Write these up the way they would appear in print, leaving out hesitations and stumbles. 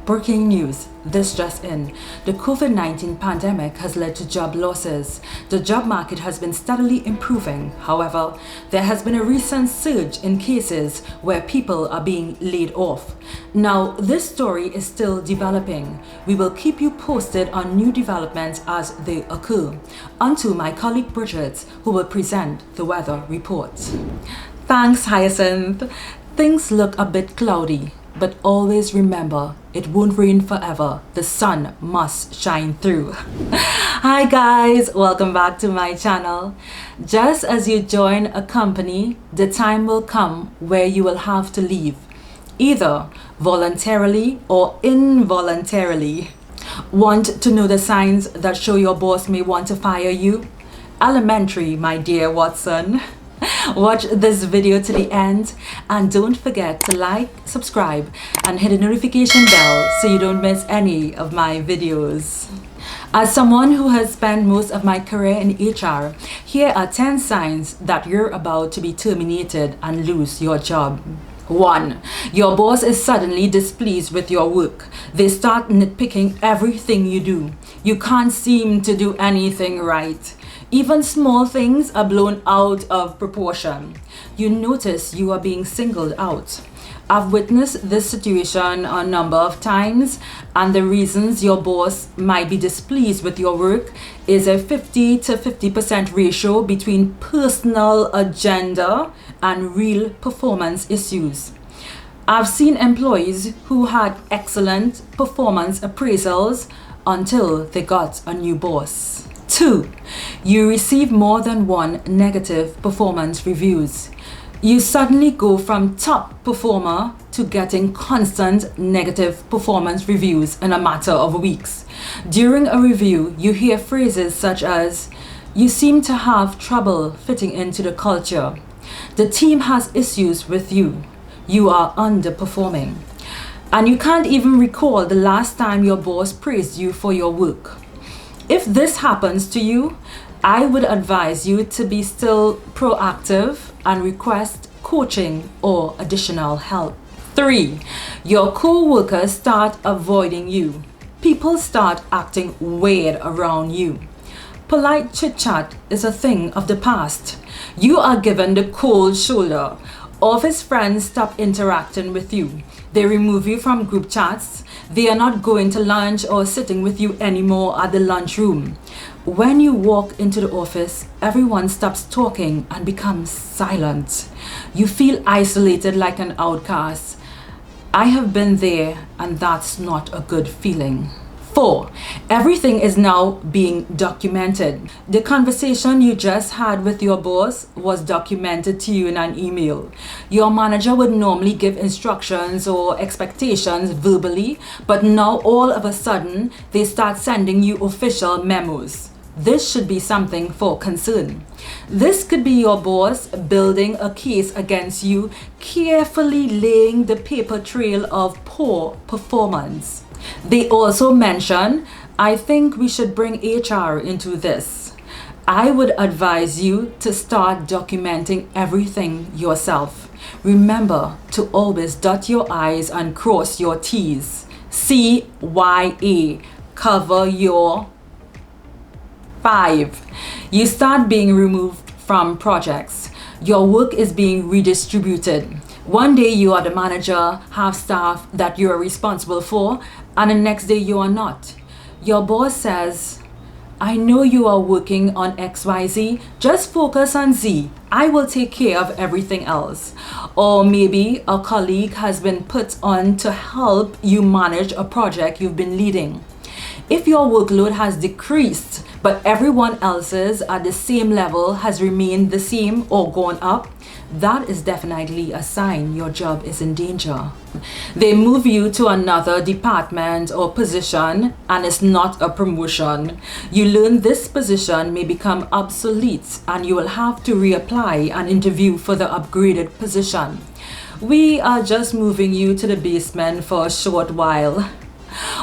Breaking news, this just in. The COVID-19 pandemic has led to job losses. The job market has been steadily improving. However, there has been a recent surge in cases where people are being laid off. Now, this story is still developing. We will keep you posted on new developments as they occur. On to my colleague Brigette, who will present the weather report. Thanks, Hyacinth. Things look a bit cloudy. But always remember, it won't rain forever. The sun must shine through. Hi guys, welcome back to my channel. Just as you join a company, the time will come where you will have to leave, either voluntarily or involuntarily. Want to know the signs that show your boss may want to fire you? Elementary, my dear Watson. Watch this video to the end and don't forget to like, subscribe and hit the notification bell so you don't miss any of my videos. As someone who has spent most of my career in HR, here are 10 signs that you're about to be terminated and lose your job. 1. Your boss is suddenly displeased with your work. They start nitpicking everything you do. You can't seem to do anything right. Even small things are blown out of proportion. You notice you are being singled out. I've witnessed this situation a number of times, and the reasons your boss might be displeased with your work is a 50 to 50% ratio between personal agenda and real performance issues. I've seen employees who had excellent performance appraisals until they got a new boss. 2. You receive more than one negative performance reviews. You suddenly go from top performer to getting constant negative performance reviews in a matter of weeks. During a review, you hear phrases such as, "You seem to have trouble fitting into the culture. The team has issues with you. You are underperforming." And you can't even recall the last time your boss praised you for your work. If this happens to you, I would advise you to be still proactive and request coaching or additional help. 3. Your co-workers start avoiding you. People start acting weird around you. Polite chit-chat is a thing of the past. You are given the cold shoulder. Office friends stop interacting with you. They remove you from group chats. They are not going to lunch or sitting with you anymore at the lunchroom. When you walk into the office, everyone stops talking and becomes silent. You feel isolated like an outcast. I have been there, and that's not a good feeling. 4. Everything is now being documented. The conversation you just had with your boss was documented to you in an email. Your manager would normally give instructions or expectations verbally, but now all of a sudden they start sending you official memos. This should be something for concern. This could be your boss building a case against you, carefully laying the paper trail of poor performance. They also mention, "I think we should bring HR into this." I would advise you to start documenting everything yourself. Remember to always dot your I's and cross your T's. CYA, cover your. 5. You start being removed from projects. Your work is being redistributed. One day you are the manager, have staff that you are responsible for, and the next day you are not. Your boss says, "I know you are working on XYZ, just focus on Z. I will take care of everything else." Or maybe a colleague has been put on to help you manage a project you've been leading. If your workload has decreased, but everyone else's at the same level has remained the same or gone up, that is definitely a sign your job is in danger. They move you to another department or position and it's not a promotion. You learn this position may become obsolete and you will have to reapply and interview for the upgraded position. We are just moving you to the basement for a short while.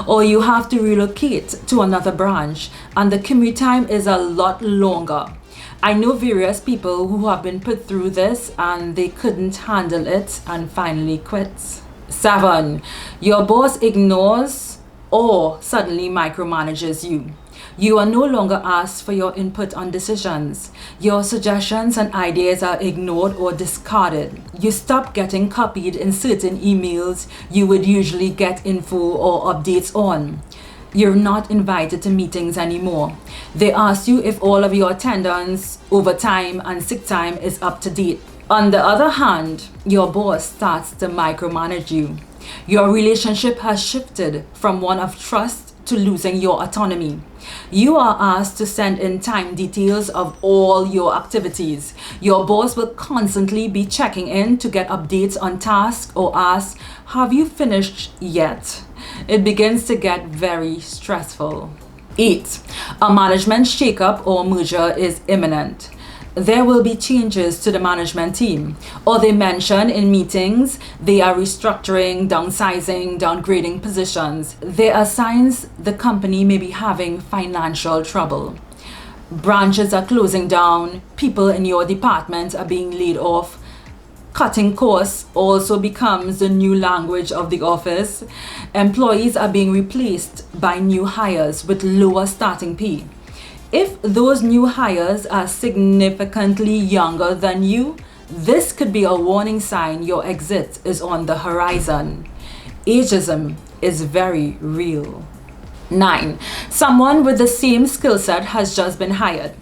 Or you have to relocate to another branch and the commute time is a lot longer. I know various people who have been put through this and they couldn't handle it and finally quit. 7. Your boss ignores or suddenly micromanages you. You are no longer asked for your input on decisions. Your suggestions and ideas are ignored or discarded. You stop getting copied in certain emails you would usually get info or updates on. You're not invited to meetings anymore. They ask you if all of your attendance, overtime, and sick time is up to date. On the other hand, your boss starts to micromanage you. Your relationship has shifted from one of trust to losing your autonomy. You are asked to send in time details of all your activities. Your boss will constantly be checking in to get updates on tasks or ask, "Have you finished yet?" It begins to get very stressful. 8. A management shakeup or merger is imminent. There will be changes to the management team, or they mention in meetings they are restructuring, downsizing, downgrading positions. There are signs the company may be having financial trouble. Branches are closing down, people in your department are being laid off. Cutting costs also becomes the new language of the office. Employees are being replaced by new hires with lower starting pay. If those new hires are significantly younger than you, this could be a warning sign your exit is on the horizon. Ageism is very real. 9. Someone with the same skill set has just been hired.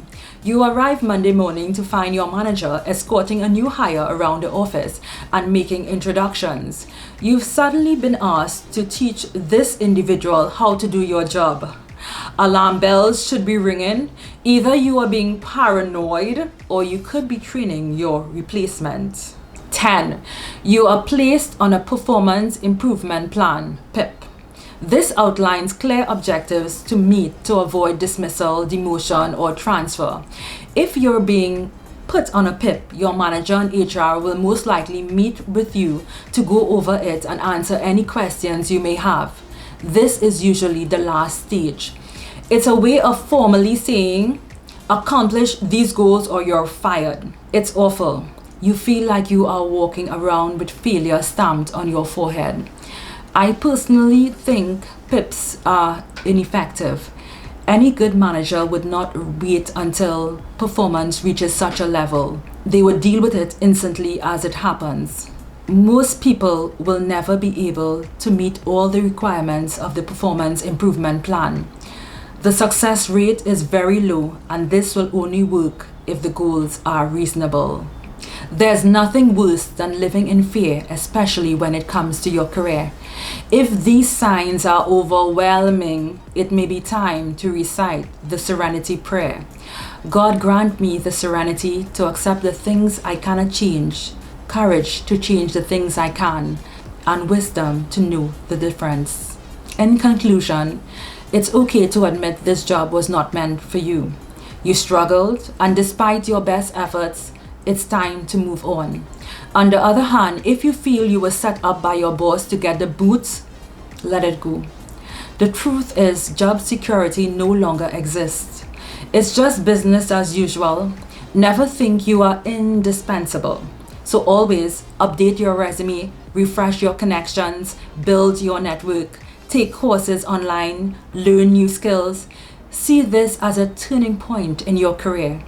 You arrive Monday morning to find your manager escorting a new hire around the office and making introductions. You've suddenly been asked to teach this individual how to do your job. Alarm bells should be ringing. Either you are being paranoid or you could be training your replacement. 10. You are placed on a performance improvement plan, PIP. This outlines clear objectives to meet to avoid dismissal, demotion, or transfer. If you're being put on a PIP, your manager and HR will most likely meet with you to go over it and answer any questions you may have. This is usually the last stage. It's a way of formally saying, accomplish these goals or you're fired. It's awful. You feel like you are walking around with failure stamped on your forehead. I personally think PIPs are ineffective. Any good manager would not wait until performance reaches such a level. They would deal with it instantly as it happens. Most people will never be able to meet all the requirements of the performance improvement plan. The success rate is very low, and this will only work if the goals are reasonable. There's nothing worse than living in fear, especially when it comes to your career. If these signs are overwhelming, it may be time to recite the serenity prayer. God grant me the serenity to accept the things I cannot change, courage to change the things I can, and wisdom to know the difference. In conclusion, it's okay to admit this job was not meant for you. You struggled, and despite your best efforts, it's time to move on. On the other hand, if you feel you were set up by your boss to get the boots, let it go. The truth is, job security no longer exists. It's just business as usual. Never think you are indispensable. So always update your resume, refresh your connections, build your network, take courses online, learn new skills. See this as a turning point in your career.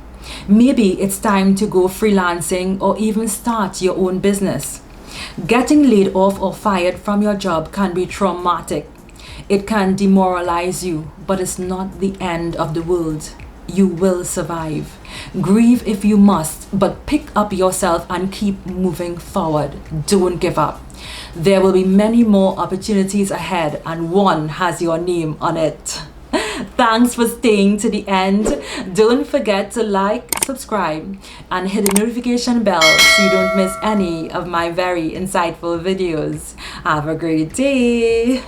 Maybe it's time to go freelancing or even start your own business. Getting laid off or fired from your job can be traumatic. It can demoralize you, but it's not the end of the world. You will survive. Grieve if you must, but pick up yourself and keep moving forward. Don't give up. There will be many more opportunities ahead, and one has your name on it. Thanks for staying to the end. Don't forget to like, subscribe, and hit the notification bell so you don't miss any of my very insightful videos. Have a great day.